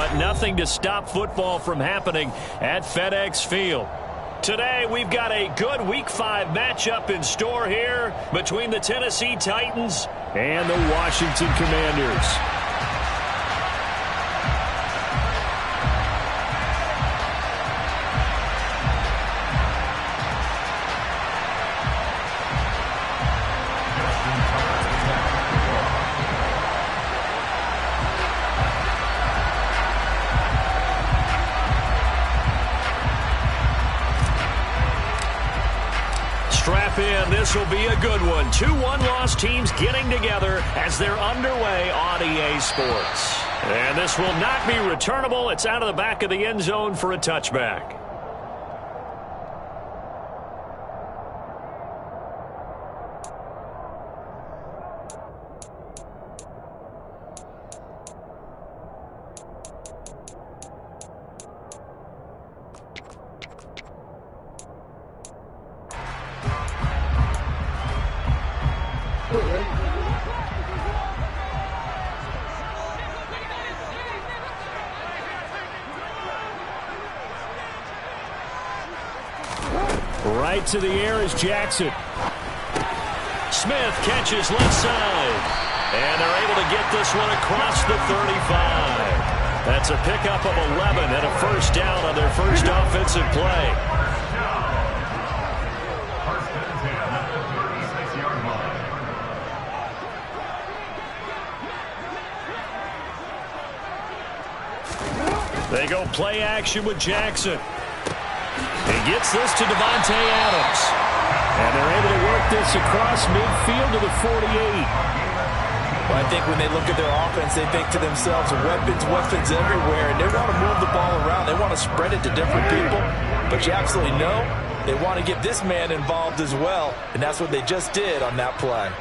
but nothing to stop football from happening at FedEx Field. Today, we've got a good Week 5 matchup in store here between the Tennessee Titans and the Washington Commanders. Strap in. This will be a good one. 2 one-loss teams getting together as they're underway on EA Sports. And this will not be returnable. It's out of the back of the end zone for a touchback. Right to the air is Jackson. Smith catches left side. And they're able to get this one across the 35. That's a pickup of 11 and a first down on their first offensive play. They go play action with Jackson. He gets this to Devontae Adams. And they're able to work this across midfield to the 48. Well, I think when they look at their offense, they think to themselves, weapons everywhere, and they want to move the ball around. They want to spread it to different people. But you absolutely know they want to get this man involved as well, and that's what they just did on that play.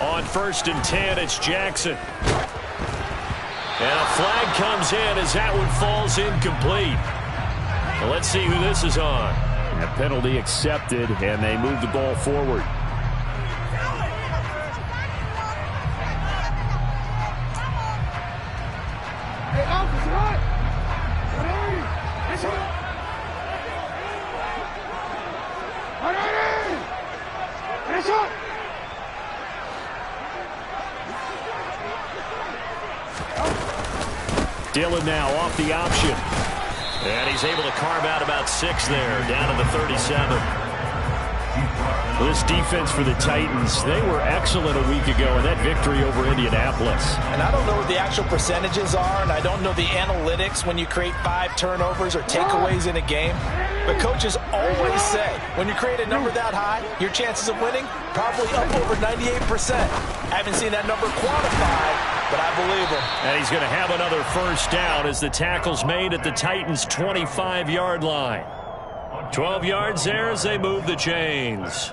On 1st and 10, it's Jackson. And a flag comes in as that one falls incomplete. Well, let's see who this is on. A penalty accepted, and they move the ball forward. Dillon now off the option. And he's able to carve out about 6 there, down to the 37. This defense for the Titans, they were excellent a week ago in that victory over Indianapolis. And I don't know what the actual percentages are, and I don't know the analytics when you create 5 turnovers or takeaways in a game. But coaches always say, when you create a number that high, your chances of winning probably up over 98%. I haven't seen that number quantified, but I believe him. And he's going to have another first down as the tackle's made at the Titans' 25-yard line. 12 yards there as they move the chains.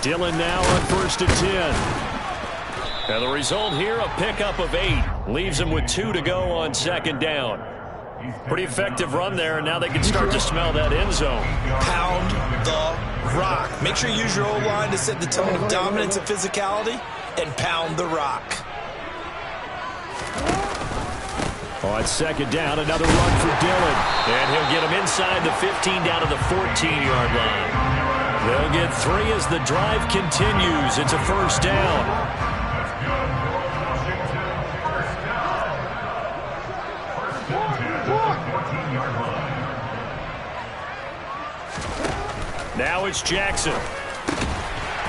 Dillon now on 1st and 10. And the result here, a pickup of 8. Leaves them with 2 to go on 2nd down. Pretty effective run there, and now they can start to smell that end zone. Pound the rock. Make sure you use your O-line to set the tone of dominance and physicality, and pound the rock. On 2nd down, another run for Dillon. And he'll get him inside the 15 down to the 14-yard line. They'll get 3 as the drive continues. It's a first down. Now it's Jackson.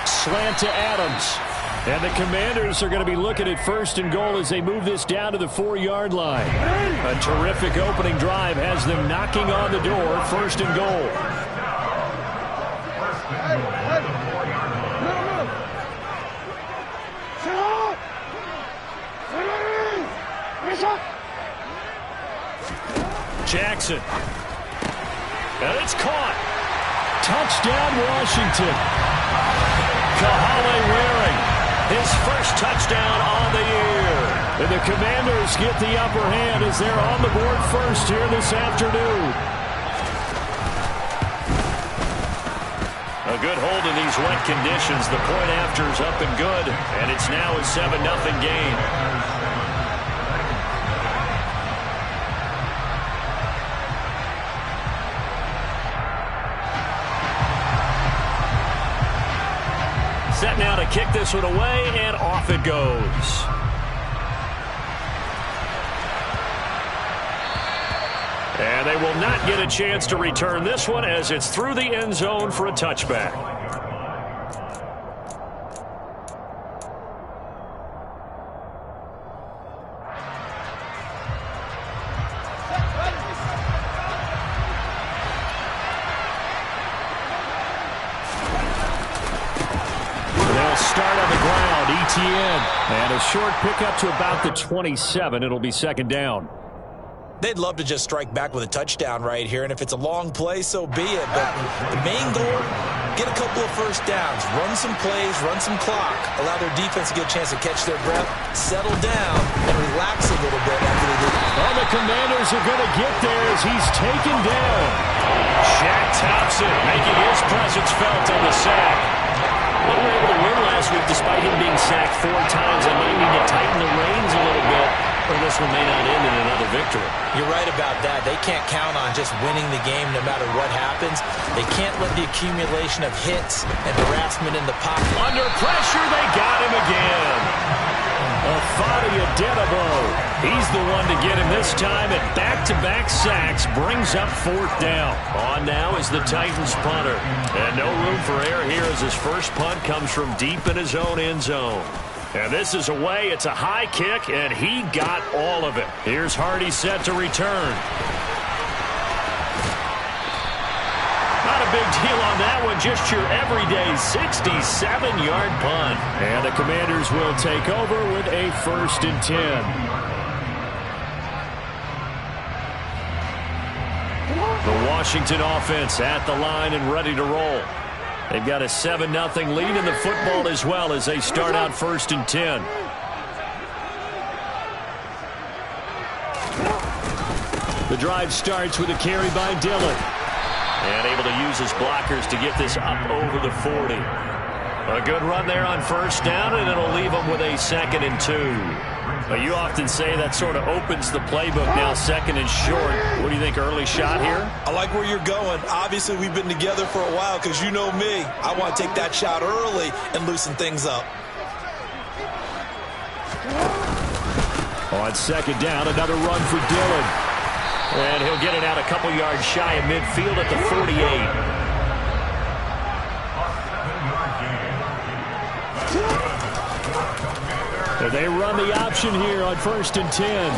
Slant to Adams. And the Commanders are going to be looking at 1st and goal as they move this down to the 4-yard line. A terrific opening drive has them knocking on the door. 1st and goal. Jackson. And it's caught. Touchdown, Washington. Kahale Waring, his first touchdown on the year. And the Commanders get the upper hand as they're on the board first here this afternoon. A good hold in these wet conditions. The point after is up and good, and it's now a 7-0 game. Set now to kick this one away, and off it goes. And they will not get a chance to return this one as it's through the end zone for a touchback. They'll start on the ground. ETN. And a short pickup to about the 27. It'll be second down. They'd love to just strike back with a touchdown right here, and if it's a long play, so be it. But the main goal, get a couple of first downs, run some plays, run some clock, allow their defense to get a chance to catch their breath, settle down, and relax a little bit after they do. Oh, the Commanders are going to get there as he's taken down. Shaq Thompson making his presence felt on the sack. They were able to win last week despite him being sacked 4 times. They might need to tighten the reins a little bit, or this one may not end in another victory. You're right about that. They can't count on just winning the game no matter what happens. They can't let the accumulation of hits and harassment in the pocket. Under pressure, they got him again. Afadi Adenabo. He's the one to get him this time, and back-to-back sacks brings up 4th down. On now is the Titans punter. And no room for error here as his first punt comes from deep in his own end zone. And this is away. It's a high kick, and he got all of it. Here's Hardy set to return. Not a big deal on that one. Just your everyday 67-yard punt. And the Commanders will take over with a 1st and 10. The Washington offense at the line and ready to roll. They've got a 7-0 lead in the football as well as they start out 1st and 10. The drive starts with a carry by Dillon. And able to use his blockers to get this up over the 40. A good run there on 1st down, and it'll leave them with a 2nd and 2. But you often say that sort of opens the playbook now, 2nd and short. What do you think, early shot here? I like where you're going. Obviously, we've been together for a while because you know me. I want to take that shot early and loosen things up. On 2nd down, another run for Dillon. And he'll get it out a couple yards shy of midfield at the 48. They run the option here on 1st and 10.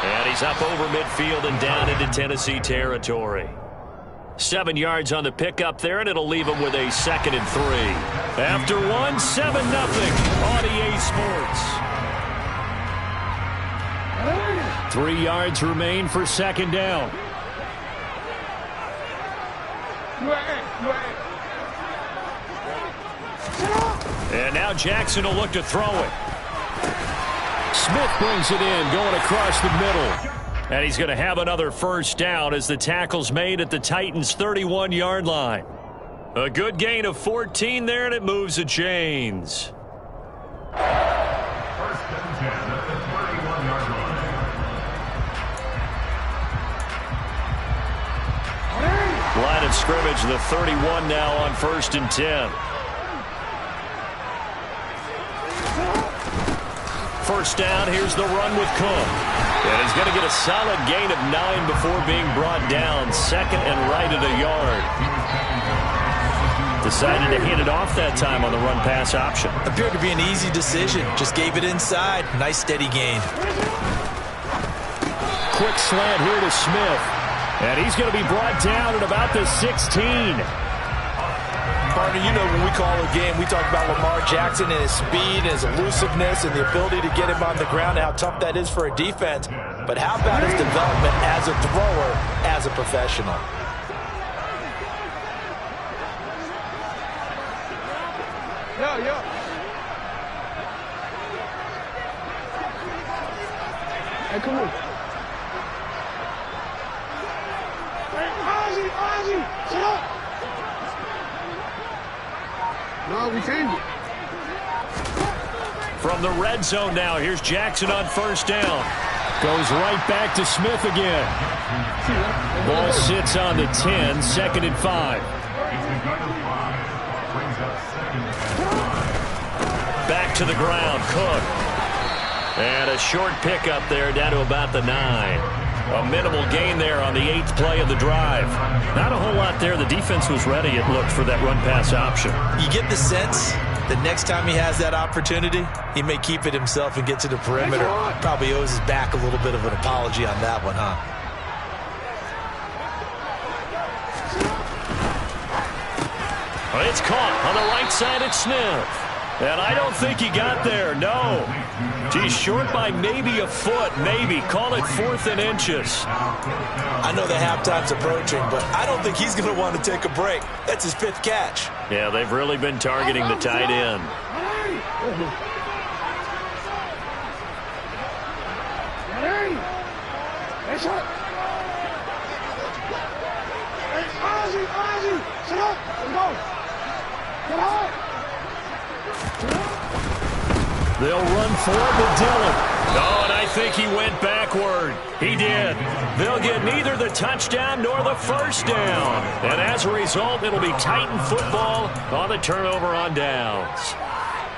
And he's up over midfield and down into Tennessee territory. 7 yards on the pickup there, and it'll leave him with a 2nd and 3. After one, 7-0 on EA Sports. 3 yards remain for 2nd down. And now Jackson will look to throw it. Smith brings it in, going across the middle. And he's going to have another 1st down as the tackle's made at the Titans' 31-yard line. A good gain of 14 there, and it moves the chains. 1st and 10 at the 31-yard line. Line of scrimmage, the 31 now on 1st and 10. 1st down, here's the run with Cook. And he's going to get a solid gain of 9 before being brought down. 2nd and right at a yard. Decided to hand it off that time on the run-pass option. Appeared to be an easy decision. Just gave it inside. Nice steady gain. Quick slant here to Smith. And he's going to be brought down at about the 16. Partner, you know when we call a game, we talk about Lamar Jackson and his speed and his elusiveness and the ability to get him on the ground and how tough that is for a defense. But how about his development as a thrower, as a professional? Hey, come on. Ozzy, sit up. No, we changed it. From the red zone now, here's Jackson on first down. Goes right back to Smith again. Ball sits on the 10, 2nd and 5. Back to the ground, Cook. And a short pickup there down to about the 9. A minimal gain there on the 8th play of the drive. Not a whole lot there. The defense was ready, it looked, for that run-pass option. You get the sense that next time he has that opportunity, he may keep it himself and get to the perimeter. Probably owes his back a little bit of an apology on that one, huh? It's caught on the right side at Smith. And I don't think he got there, no. He's short by maybe a foot, maybe. Call it 4th and inches. I know the halftime's approaching, but I don't think he's going to want to take a break. That's his 5th catch. Yeah, they've really been targeting the tight end. Ozzy, sit up. Let's go. Get out. They'll run for it with Dillon. Oh, and I think he went backward. He did. They'll get neither the touchdown nor the first down. And as a result, it'll be Titan football on the turnover on downs.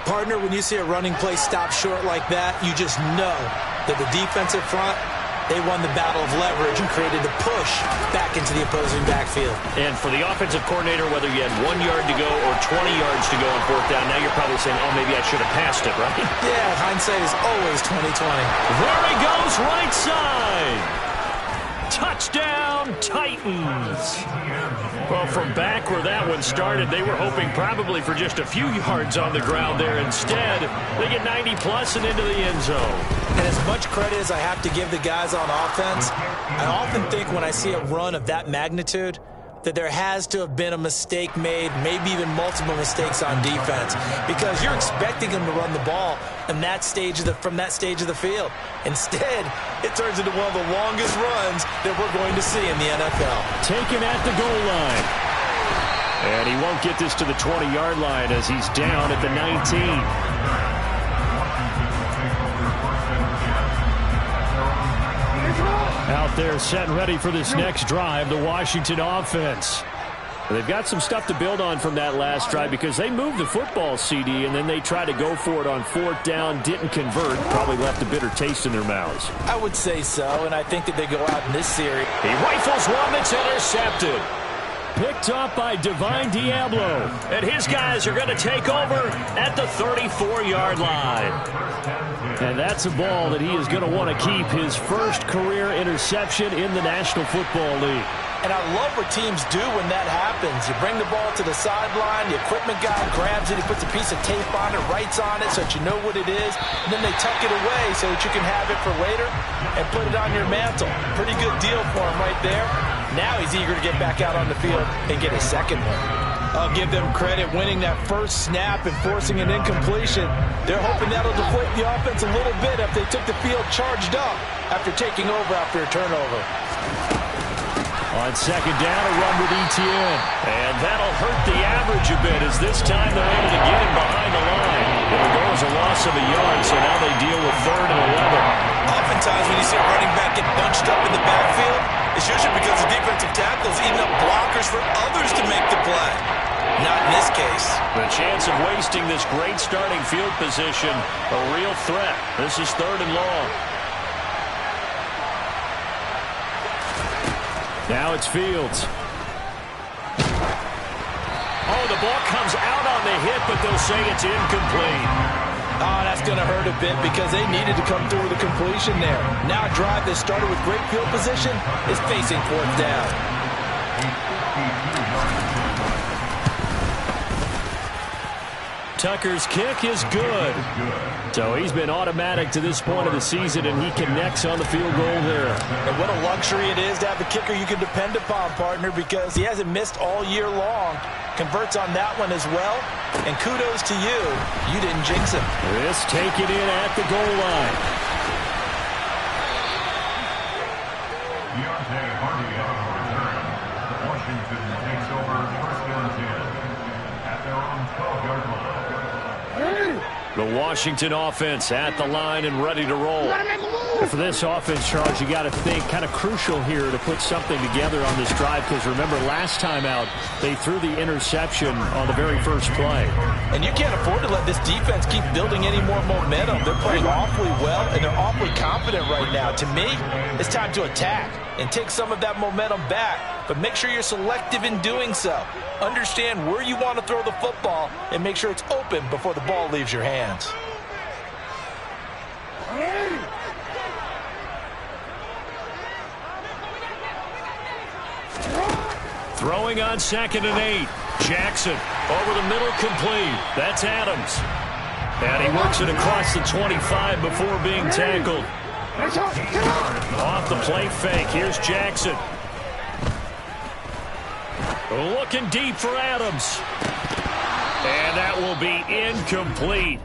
Partner, when you see a running play stop short like that, you just know that the defensive front, they won the battle of leverage and created a push back into the opposing backfield. And for the offensive coordinator, whether you had 1 yard to go or 20 yards to go on 4th down, now you're probably saying, oh, maybe I should have passed it, right? Yeah, hindsight is always 20/20. There he goes, right side. Touchdown, Titans. Well, from back where that one started, they were hoping probably for just a few yards on the ground there. Instead, they get 90-plus and into the end zone. And as much credit as I have to give the guys on offense, I often think when I see a run of that magnitude that there has to have been a mistake made, maybe even multiple mistakes on defense, because you're expecting them to run the ball in that stage from that stage of the field. Instead, it turns into one of the longest runs that we're going to see in the NFL. Taken at the goal line. And he won't get this to the 20-yard line as he's down at the 19. Out there set and ready for this next drive, the Washington offense. They've got some stuff to build on from that last drive because they moved the football, CD, and then they tried to go for it on 4th down, didn't convert, probably left a bitter taste in their mouths. I would say so, and I think that they go out in this series. He rifles one that's intercepted. Picked up by Divine Diablo. And his guys are going to take over at the 34-yard line. And that's a ball that he is going to want to keep, his first career interception in the National Football League. And I love what teams do when that happens. You bring the ball to the sideline, the equipment guy grabs it, he puts a piece of tape on it, writes on it so that you know what it is, and then they tuck it away so that you can have it for later and put it on your mantle. Pretty good deal for him right there. Now he's eager to get back out on the field and get his second one. I'll give them credit winning that first snap and forcing an incompletion. They're hoping that'll deflate the offense a little bit if they took the field charged up after taking over after a turnover. On 2nd down, a run with Etienne. And that'll hurt the average a bit as this time they're able to get him behind the line. It'll go as a loss of a yard, so now they deal with 3rd and 11. Oftentimes when you see a running back get bunched up in the backfield, it's usually because the defensive tackle's eating up blockers for others to make the play. Not in this case. The chance of wasting this great starting field position, a real threat. This is 3rd and long. Now it's Fields. Oh, the ball comes out on the hit, but they'll say it's incomplete. Oh, that's going to hurt a bit because they needed to come through with a completion there. Now a drive that started with great field position is facing 4th down. Tucker's kick is good. So he's been automatic to this point of the season, and he connects on the field goal there. And what a luxury it is to have a kicker you can depend upon, partner, because he hasn't missed all year long. Converts on that one as well. And kudos to you. You didn't jinx him. This taken in at the goal line. Hardy on return. Washington takes over 1st and 10 at their own 12-yard line. The Washington offense at the line and ready to roll. For this offense, Charles, you got to think kind of crucial here to put something together on this drive, because remember last time out they threw the interception on the very first play. And you can't afford to let this defense keep building any more momentum. They're playing awfully well, and they're awfully confident right now. To me, it's time to attack and take some of that momentum back, but make sure you're selective in doing so. Understand where you want to throw the football and make sure it's open before the ball leaves your hands. Throwing on 2nd and 8. Jackson over the middle, complete. That's Adams. And he works it across the 25 before being tackled. Off the play fake. Here's Jackson. Looking deep for Adams. And that will be incomplete.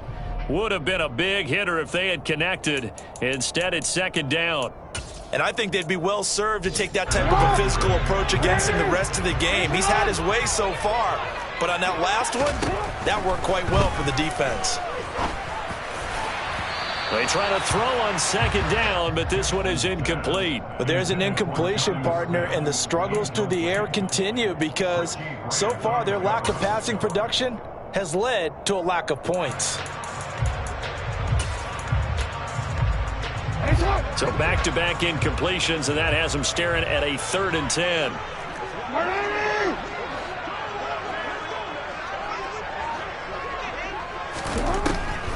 Would have been a big hitter if they had connected. Instead, it's 2nd down. And I think they'd be well served to take that type of a physical approach against him the rest of the game. He's had his way so far, but on that last one, that worked quite well for the defense. They try to throw on 2nd down, but this one is incomplete. But there's an incompletion, partner, and the struggles through the air continue because so far their lack of passing production has led to a lack of points. So back-to-back incompletions, and that has them staring at a 3rd and 10.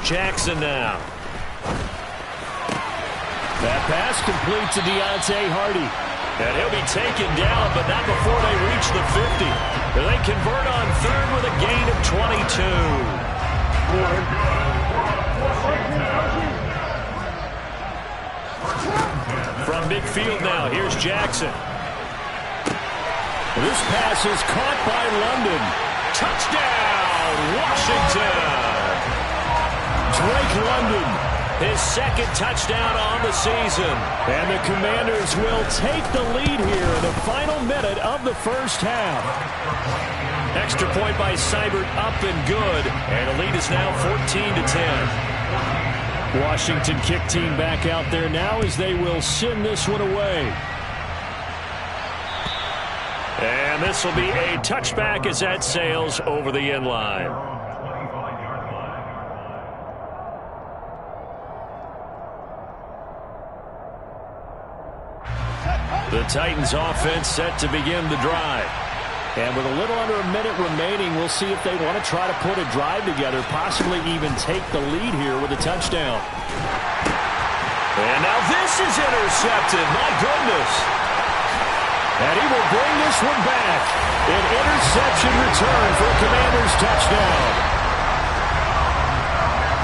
Jackson now. That pass complete to Deontay Hardy. And he'll be taken down, but not before they reach the 50. They convert on 3rd with a gain of 22. From midfield now, here's Jackson. This pass is caught by London. Touchdown, Washington! Drake London, his 2nd touchdown on the season. And the Commanders will take the lead here in the final minute of the first half. Extra point by Seibert, up and good. And the lead is now 14-10. Washington kick team back out there now as they will send this one away. And this will be a touchback as that sails over the end line. The Titans offense set to begin the drive. And with a little under a minute remaining, we'll see if they want to try to put a drive together, possibly even take the lead here with a touchdown. And now this is intercepted. My goodness. And he will bring this one back. An interception return for a Commanders touchdown.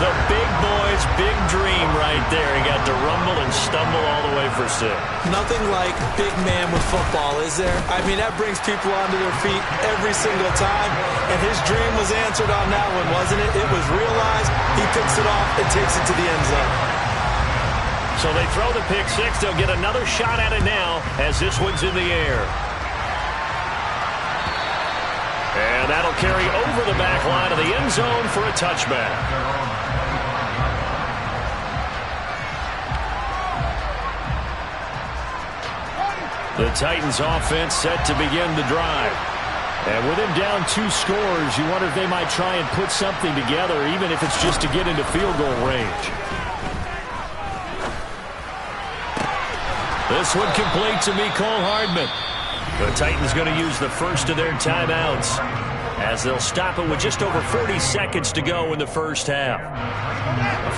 The big boy's big dream right there. He got to rumble and stumble all the way for 6. Nothing like big man with football, is there? I mean, that brings people onto their feet every single time. And his dream was answered on that one, wasn't it? It was realized. He picks it off and takes it to the end zone. So they throw the pick 6. They'll get another shot at it now as this one's in the air. And that'll carry over the back line of the end zone for a touchback. The Titans offense set to begin the drive. And with him down 2 scores, you wonder if they might try and put something together, even if it's just to get into field goal range. This one complete to Mecole Hardman. The Titans going to use the first of their timeouts as they'll stop it with just over 40 seconds to go in the first half.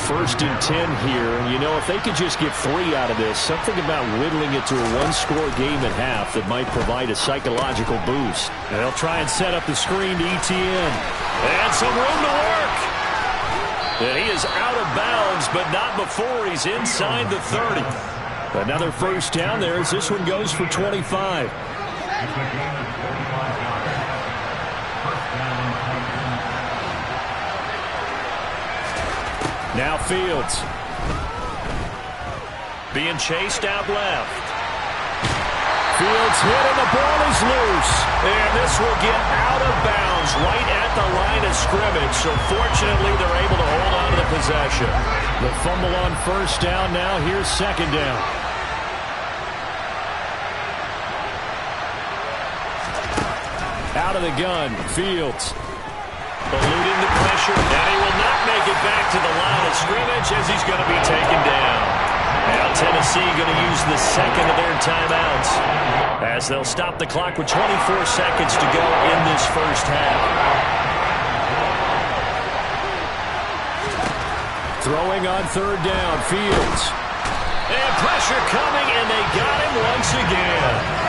1st and 10 here, and you know, if they could just get 3 out of this, something about whittling it to a 1-score game at half that might provide a psychological boost. And they'll try and set up the screen to ETN. And some room to work. And he is out of bounds, but not before he's inside the 30. Another first down there as this one goes for 25. Now Fields. Being chased out left. Fields hit and the ball is loose. And this will get out of bounds right at the line of scrimmage. So fortunately, they're able to hold on to the possession. The fumble on first down now. Here's second down. Out of the gun, Fields. Eluding the pressure, and he will not make it back to the line of scrimmage as he's going to be taken down. Now Tennessee going to use the second of their timeouts as they'll stop the clock with 24 seconds to go in this first half. Throwing on third down, Fields. And pressure coming, and they got him once again.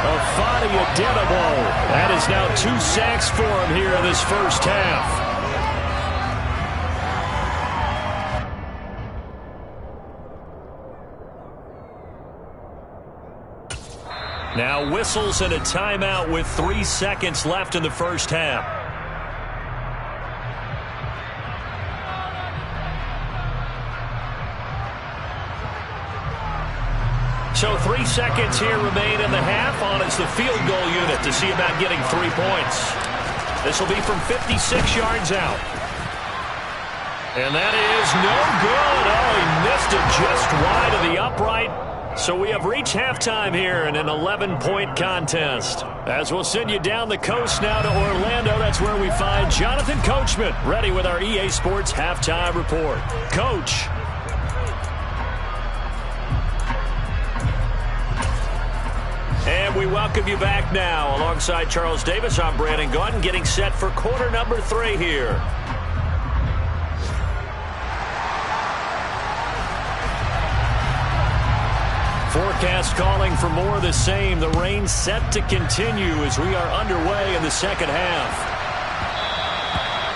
Afadi Adenabo. That is now 2 sacks for him here in this first half. Now whistles and a timeout with 3 seconds left in the first half. So 3 seconds here remain in the half. On is the field goal unit to see about getting 3 points. This will be from 56 yards out. And that is no good. Oh, he missed it just wide of the upright. So we have reached halftime here in an 11-point contest. As we'll send you down the coast now to Orlando, that's where we find Jonathan Coachman ready with our EA Sports Halftime Report. Coach. And we welcome you back now. Alongside Charles Davis, I'm Brandon Gaudin, getting set for quarter number 3 here. Forecast calling for more of the same. The rain set to continue as we are underway in the second half.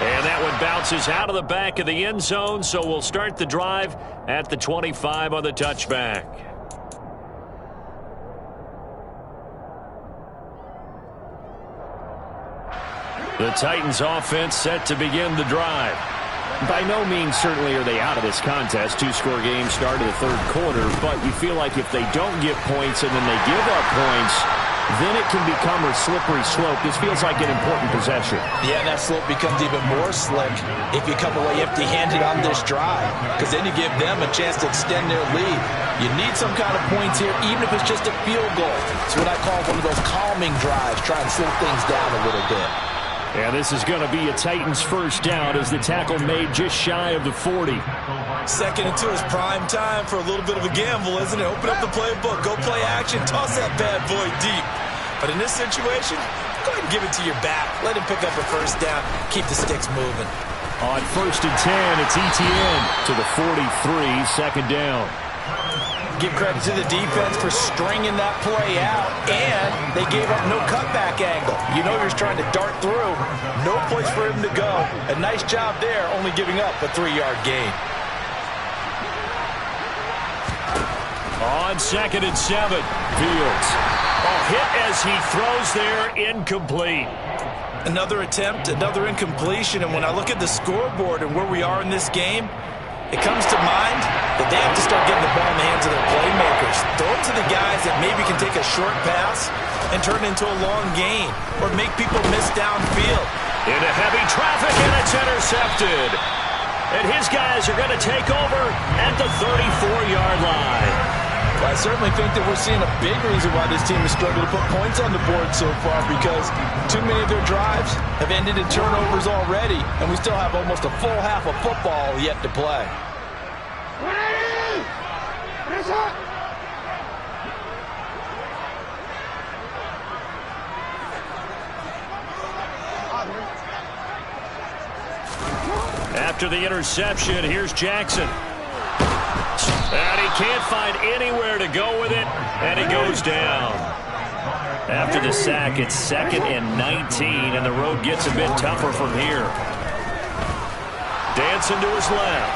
And that one bounces out of the back of the end zone, so we'll start the drive at the 25 on the touchback. The Titans offense set to begin the drive. By no means certainly are they out of this contest. 2-score game start of the third quarter, but you feel like if they don't get points and then they give up points, then it can become a slippery slope. This feels like an important possession. Yeah, that slope becomes even more slick if you come away empty-handed on this drive, because then you give them a chance to extend their lead. You need some kind of points here, even if it's just a field goal. It's what I call one of those calming drives, trying to slow things down a little bit. And this is going to be a Titans first down as the tackle made just shy of the 40. Second and 2 is prime time for a little bit of a gamble, isn't it? Open up the playbook, go play action, toss that bad boy deep. But in this situation, go ahead and give it to your back. Let him pick up a first down, keep the sticks moving. On first and 10, it's Etienne to the 43, second down. Give credit to the defense for stringing that play out, and they gave up no cutback angle. You know you're trying to dart through. No place for him to go. A nice job there, only giving up a 3-yard gain. On second and 7, Fields. A hit as he throws there, incomplete. Another attempt, another incompletion, and when I look at the scoreboard and where we are in this game, it comes to mind that they have to start getting the ball in the hands of their playmakers. Throw it to the guys that maybe can take a short pass and turn it into a long gain or make people miss downfield. Into heavy traffic, and it's intercepted. And his guys are going to take over at the 34-yard line. Well, I certainly think that we're seeing a big reason why this team has struggled to put points on the board so far, because too many of their drives have ended in turnovers already, and we still have almost a full half of football yet to play. After the interception, here's Jackson. And he can't find anywhere to go with it, and he goes down. After the sack, it's 2nd and 19, and the road gets a bit tougher from here. Dancing to his left.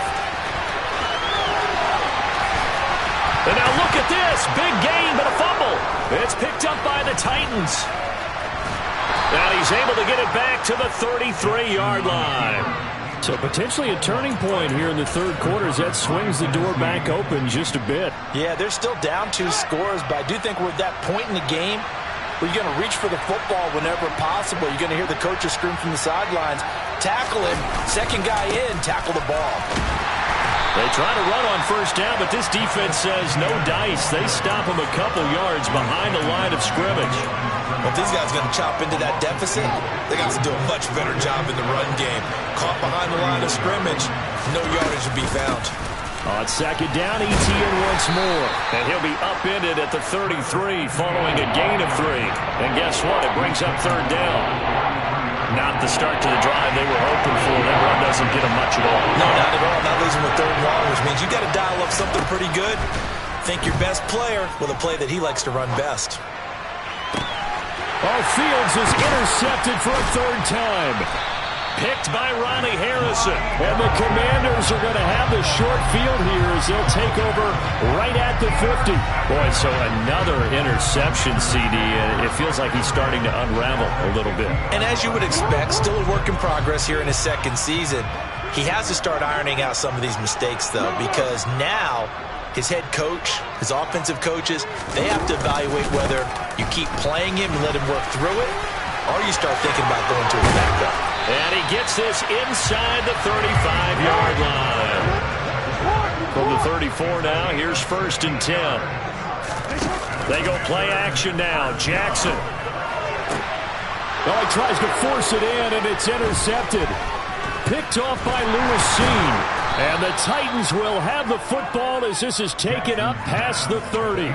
And now look at this. Big gain, but a fumble. It's picked up by the Titans. And he's able to get it back to the 33-yard line. So potentially a turning point here in the third quarter as that swings the door back open just a bit. Yeah, they're still down 2 scores, but I do think we're at that point in the game where you're going to reach for the football whenever possible. You're going to hear the coaches scream from the sidelines, tackle him, second guy in, tackle the ball. They try to run on first down, but this defense says no dice. They stop him a couple yards behind the line of scrimmage. Well, if these guys are going to chop into that deficit, they got to do a much better job in the run game. Caught behind the line of scrimmage, no yardage to be found. On second down, ETN once more. And he'll be upended at the 33 following a gain of 3. And guess what? It brings up third down. Not the start to the drive they were hoping for. That run doesn't get them much at all. No, not at all. Not losing with third and long, which means you got to dial up something pretty good. Think your best player with a play that he likes to run best. Oh, Fields is intercepted for a third time. Picked by Ronnie Harrison. And the Commanders are going to have the short field here as they'll take over right at the 50. Boy, so another interception, CD, and it feels like he's starting to unravel a little bit. And as you would expect, still a work in progress here in his second season. He has to start ironing out some of these mistakes, though, because now his head coach, his offensive coaches, they have to evaluate whether you keep playing him and let him work through it, or you start thinking about going to his backup. And he gets this inside the 35-yard line. From the 34 now, here's 1st and 10. They go play action now. Jackson. Oh, he tries to force it in, and it's intercepted. Picked off by Lewis Seen. And the Titans will have the football as this is taken up past the 30.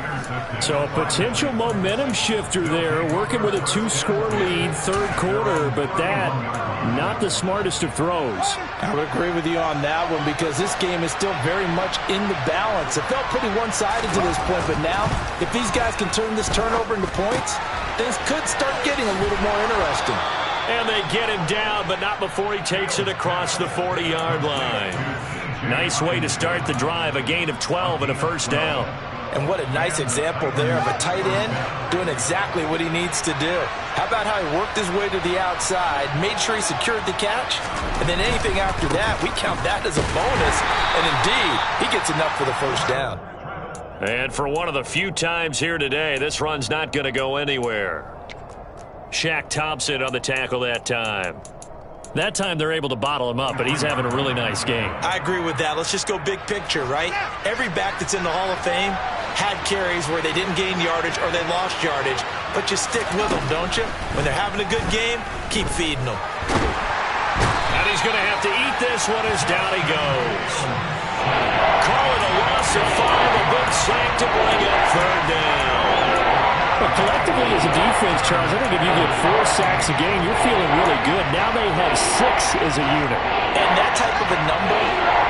So a potential momentum shifter there, working with a 2-score lead, third quarter, but that, not the smartest of throws. I would agree with you on that one because this game is still very much in the balance. It felt pretty one-sided to this point, but now, if these guys can turn this turnover into points, things could start getting a little more interesting. And they get him down, but not before he takes it across the 40-yard line. Nice way to start the drive, a gain of 12 and a first down. And what a nice example there of a tight end doing exactly what he needs to do. How about how he worked his way to the outside, made sure he secured the catch, and then anything after that, we count that as a bonus. And indeed, he gets enough for the first down. And for one of the few times here today, this run's not going to go anywhere. Shaq Thompson on the tackle that time. That time they're able to bottle him up, but he's having a really nice game. I agree with that. Let's just go big picture, right? Every back that's in the Hall of Fame had carries where they didn't gain yardage or they lost yardage, but you stick with them, don't you? When they're having a good game, keep feeding them. And he's going to have to eat this one as down he goes. Call it a loss of 5, a big sack to bring up third down. But collectively as a defense, Charles, I think if you get 4 sacks a game, you're feeling really good. Now they have 6 as a unit. And that type of a number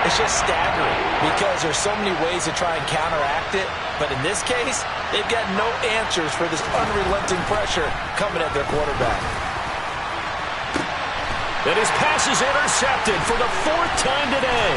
is just staggering because there's so many ways to try and counteract it. But in this case, they've got no answers for this unrelenting pressure coming at their quarterback. And his pass is intercepted for the 4th time today.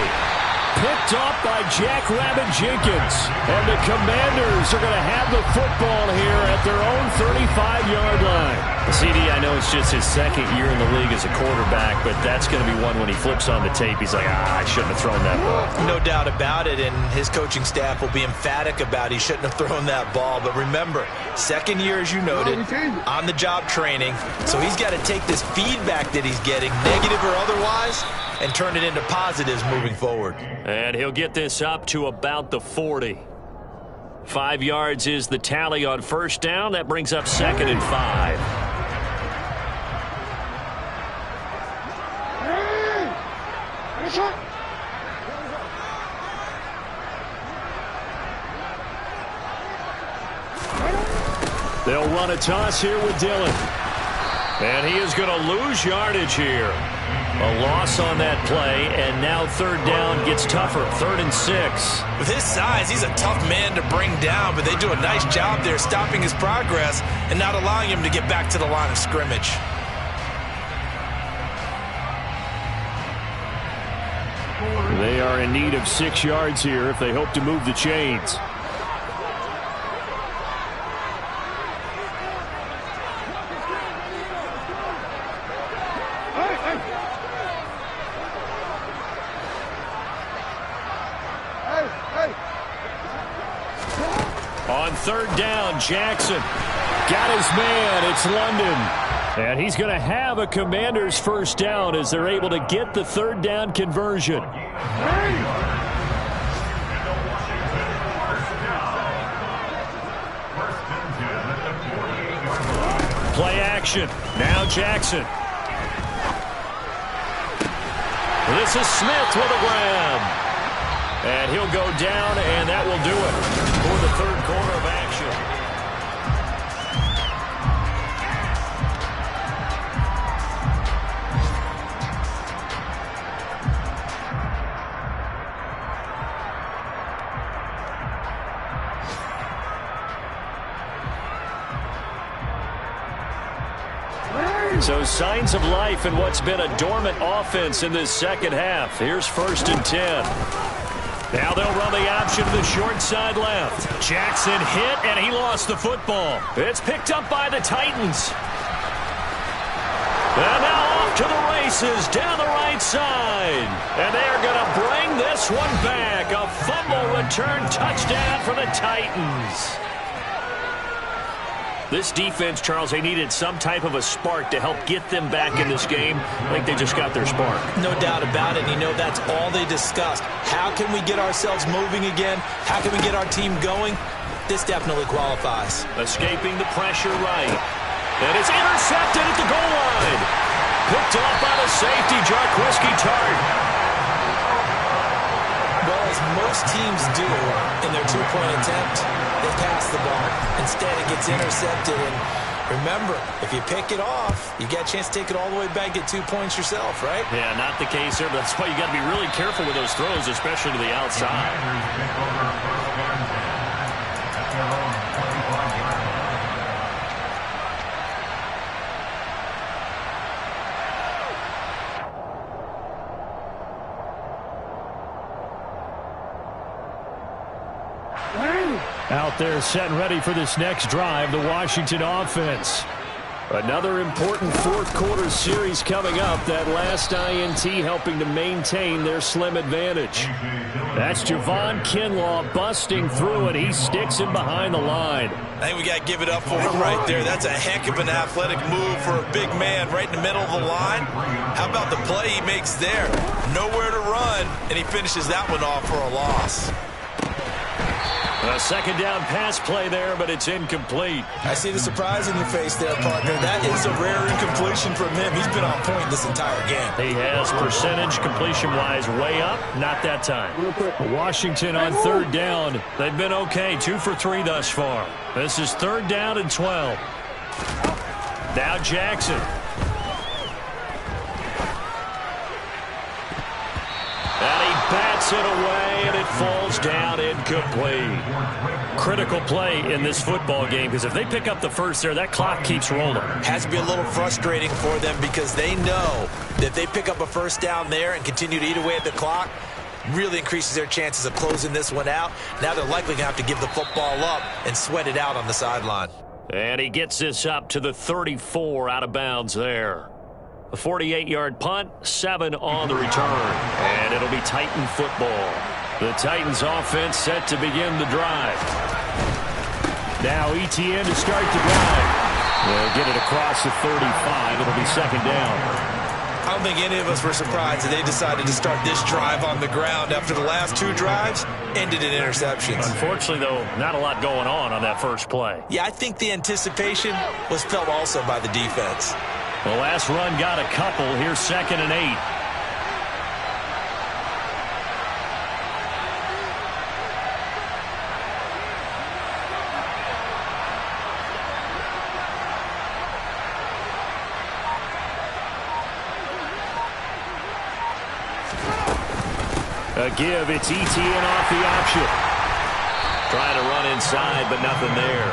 Picked off by Jack Rabbit Jenkins. And the Commanders are going to have the football here at their own 35-yard line. CD, I know it's just his second year in the league as a quarterback, but that's going to be one when he flips on the tape. He's like, I shouldn't have thrown that ball. No doubt about it, and his coaching staff will be emphatic about he shouldn't have thrown that ball. But remember, second year, as you noted, on-the-job training. So he's got to take this feedback that he's getting, negative or otherwise, and turn it into positives moving forward. And he'll get this up to about the 40. 5 yards is the tally on first down. That brings up 2nd and 5. They'll run a toss here with Dillon. And he is going to lose yardage here. A loss on that play, and now third down gets tougher, 3rd and 6. With his size, he's a tough man to bring down, but they do a nice job there stopping his progress and not allowing him to get back to the line of scrimmage. They are in need of 6 yards here if they hope to move the chains. third down. Jackson got his man. It's London. And he's going to have a Commanders first down as they're able to get the third down conversion. Play action. Now Jackson. This is Smith with a grab. And he'll go down, and that will do it for the third quarter of action. So signs of life in what's been a dormant offense in this second half. Here's 1st and 10. Now they'll run the option to the short side left. Jackson hit, and he lost the football. It's picked up by the Titans. And now off to the races down the right side. And they're going to bring this one back. A fumble return touchdown for the Titans. This defense, Charles, they needed some type of a spark to help get them back in this game. I think they just got their spark. No doubt about it. You know, that's all they discussed. How can we get ourselves moving again? How can we get our team going? This definitely qualifies. Escaping the pressure right. And it's intercepted at the goal line. Picked off by the safety, Jarquiski Tart. Well, as most teams do in their two-point attempt, they pass the ball. Instead, it gets intercepted. And remember, if you pick it off, you get a chance to take it all the way back, get 2 points yourself, right? Yeah, not the case here, but that's why you got to be really careful with those throws, especially to the outside. Out there set and ready for this next drive, the Washington offense. Another important fourth quarter series coming up. That last INT helping to maintain their slim advantage. That's Javon Kinlaw busting through it. He sticks him behind the line. I think we got to give it up for him right there. That's a heck of an athletic move for a big man right in the middle of the line. How about the play he makes there? Nowhere to run, and he finishes that one off for a loss. A second down pass play there, but it's incomplete. I see the surprise in your face there, partner. That is a rare incompletion from him. He's been on point this entire game. He has percentage completion-wise way up. Not that time. Washington on third down. They've been okay. 2 for 3 thus far. This is 3rd down and 12. Now Jackson. And he bats it away, and it falls down incomplete. Critical play in this football game, because if they pick up the first there, that clock keeps rolling. Has to be a little frustrating for them because they know that if they pick up a first down there and continue to eat away at the clock, really increases their chances of closing this one out. Now they're likely going to have to give the football up and sweat it out on the sideline. And he gets this up to the 34 out of bounds there. A 48-yard punt, 7 on the return. And it'll be Titan football. The Titans offense set to begin the drive. Now ETN to start the drive. They'll get it across the 35. It'll be 2nd down. I don't think any of us were surprised that they decided to start this drive on the ground after the last 2 drives ended in interceptions. Unfortunately, though, not a lot going on that first play. Yeah, I think the anticipation was felt also by the defense. The last run got a couple. Here's 2nd and 8. A give. It's ETN off the option. Trying to run inside, but nothing there.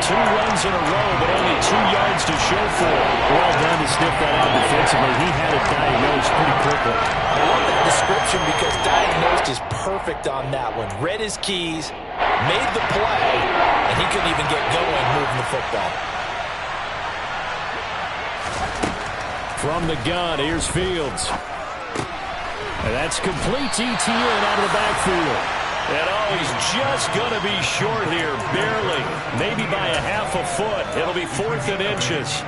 2 runs in a row, but only 2 yards to show for it. Well done to sniff that out defensively. He had it diagnosed pretty quickly. I love that description because diagnosed is perfect on that one. Read his keys, made the play, and he couldn't even get going moving the football. From the gun, here's Fields. And that's complete. ETN out of the backfield. And oh, he's just going to be short here, barely. Maybe by a half a foot. It'll be 4th and inches.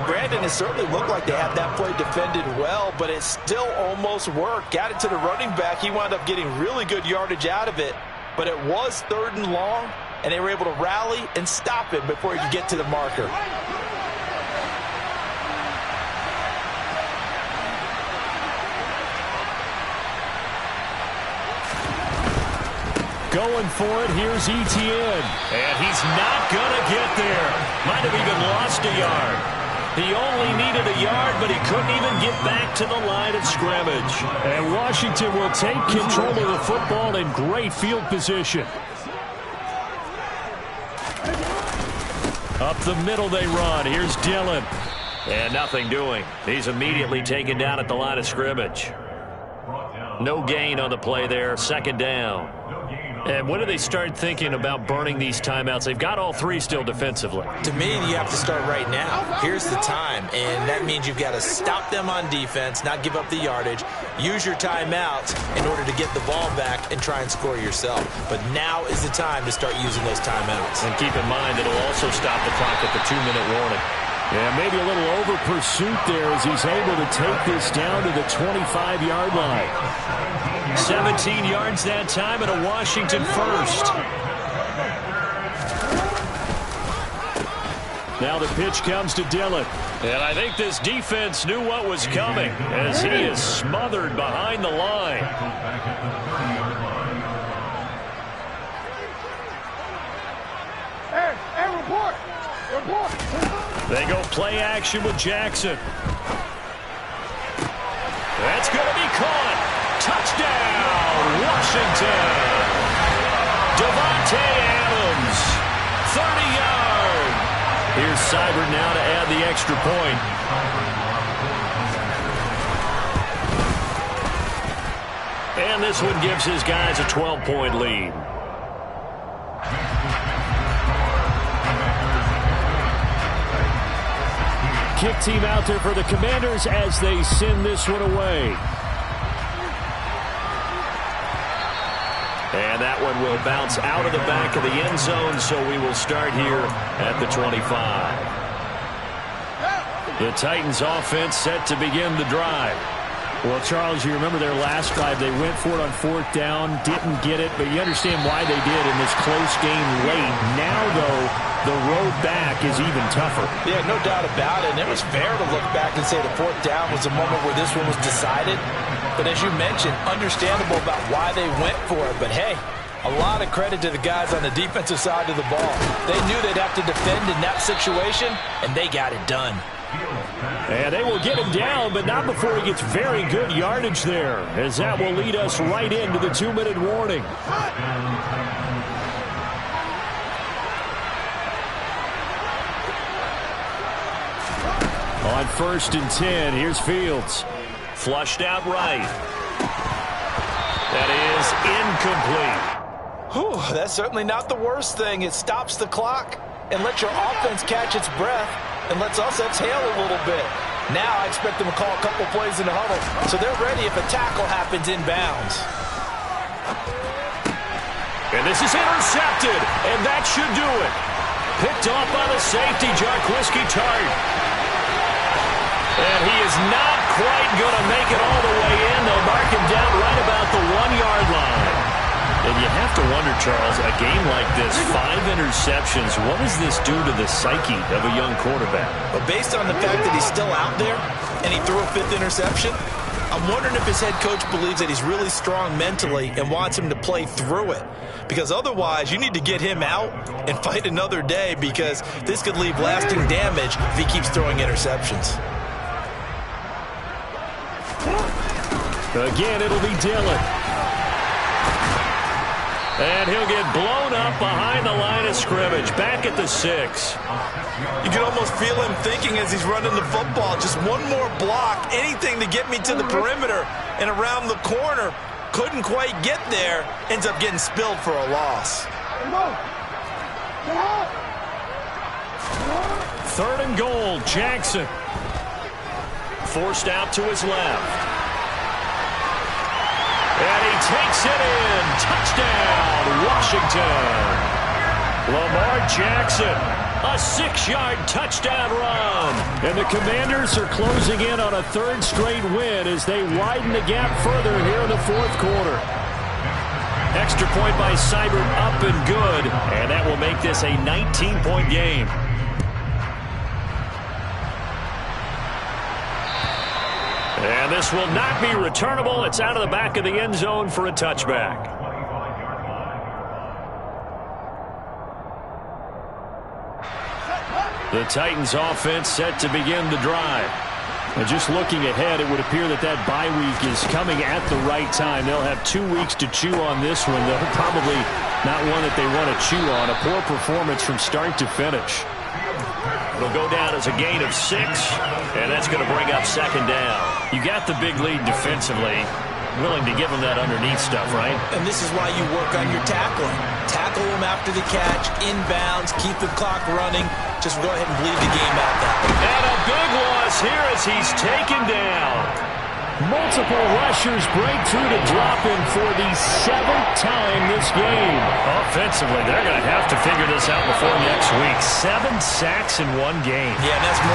Brandon, it certainly looked like they had that play defended well, but it still almost worked. Got it to the running back. He wound up getting really good yardage out of it, but it was 3rd and long, and they were able to rally and stop him before he could get to the marker. Going for it, here's Etienne. And he's not going to get there. Might have even lost a yard. He only needed a yard, but he couldn't even get back to the line of scrimmage. And Washington will take control of the football in great field position. Up the middle they run. Here's Dillon. And nothing doing. He's immediately taken down at the line of scrimmage. No gain on the play there. 2nd down. And when do they start thinking about burning these timeouts? They've got all 3 still defensively. To me, you have to start right now. Here's the time, and that means you've got to stop them on defense, not give up the yardage, use your timeouts in order to get the ball back and try and score yourself. But now is the time to start using those timeouts. And keep in mind, it'll also stop the clock at the 2-minute warning. Yeah, maybe a little over pursuit there as he's able to take this down to the 25-yard line. 17 yards that time and a Washington first. Now the pitch comes to Dillon. And I think this defense knew what was coming as he is smothered behind the line. Hey, report! Report! They go play action with Jackson. That's going to be caught. Touchdown, Washington. Devontae Adams, 30-yard. Here's Seibert now to add the extra point. And this one gives his guys a 12-point lead. Kick team out there for the Commanders as they send this one away. And that one will bounce out of the back of the end zone, so we will start here at the 25. The Titans offense set to begin the drive. Well, Charles, you remember their last drive. They went for it on 4th down, didn't get it, but you understand why they did in this close game late. Now, though, the road back is even tougher. Yeah, no doubt about it. And it was fair to look back and say the 4th down was the moment where this one was decided. But as you mentioned, understandable about why they went for it. But, hey, a lot of credit to the guys on the defensive side of the ball. They knew they'd have to defend in that situation, and they got it done. And they will get him down, but not before he gets very good yardage there, as that will lead us right into the 2-minute warning. On 1st and 10, here's Fields. Flushed out right. That is incomplete. Whew, that's certainly not the worst thing. It stops the clock and lets your offense catch its breath and lets us exhale a little bit. Now I expect them to call a couple plays in the huddle, so they're ready if a tackle happens inbounds. And this is intercepted, and that should do it. Picked off by the safety, Jarquiski Tart. And he is not quite going to make it all the way in. They'll mark him down right about the 1-yard line. And you have to wonder, Charles, a game like this, 5 interceptions, what does this do to the psyche of a young quarterback? But based on the fact that he's still out there and he threw a 5th interception, I'm wondering if his head coach believes that he's really strong mentally and wants him to play through it. Because otherwise, you need to get him out and fight another day, because this could leave lasting damage if he keeps throwing interceptions. Again, it'll be Dillon. And he'll get blown up behind the line of scrimmage, back at the 6. You can almost feel him thinking as he's running the football, just one more block, anything to get me to the perimeter and around the corner. Couldn't quite get there, ends up getting spilled for a loss. 3rd and goal, Jackson. Forced out to his left. And he takes it in. Touchdown, Washington. Lamar Jackson, a 6-yard touchdown run. And the Commanders are closing in on a third straight win as they widen the gap further here in the fourth quarter. Extra point by Seibert up and good. And that will make this a 19-point game. And this will not be returnable. It's out of the back of the end zone for a touchback. The Titans offense set to begin the drive. And just looking ahead, it would appear that that bye week is coming at the right time. They'll have 2 weeks to chew on this one. They'll probably not one that they want to chew on. A poor performance from start to finish. It'll go down as a gain of 6, and that's going to bring up second down. You got the big lead defensively. Willing to give them that underneath stuff, right? And this is why you work on your tackling. Tackle them after the catch, inbounds, keep the clock running. Just go ahead and bleed the game out that way. And a big loss here as he's taken down. Multiple rushers break through to drop him for the 7th time this game. Offensively, they're going to have to figure this out before next week. 7 sacks in one game. Yeah, that's more